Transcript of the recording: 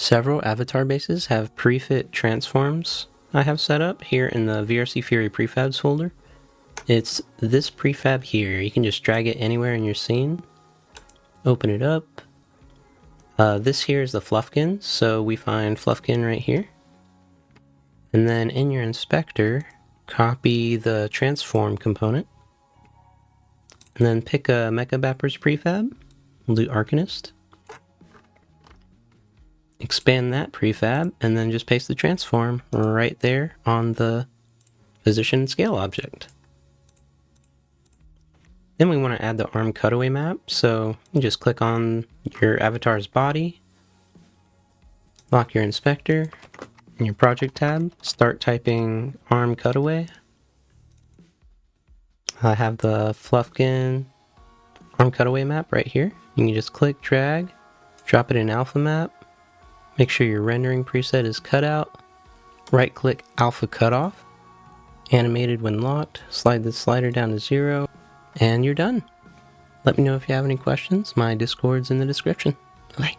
Several avatar bases have prefit transforms I have set up here in the VRC Fury prefabs folder. It's this prefab here. You can just drag it anywhere in your scene. Open it up. This here is the Fluffkin, so we find Fluffkin right here. And then in your inspector, copy the transform component. And then pick a MechaBappers prefab. We'll do Arcanist. Expand that prefab, and then just paste the transform right there on the position and scale object. Then we want to add the arm cutaway map, so you just click on your avatar's body, lock your inspector, in your project tab, start typing arm cutaway. I have the Fluffkin arm cutaway map right here. You can just click, drag, drop it in alpha map. Make sure your rendering preset is cut out. Right click alpha cutoff. Animated when locked. Slide the slider down to 0. And you're done. Let me know if you have any questions. My Discord's in the description. Bye.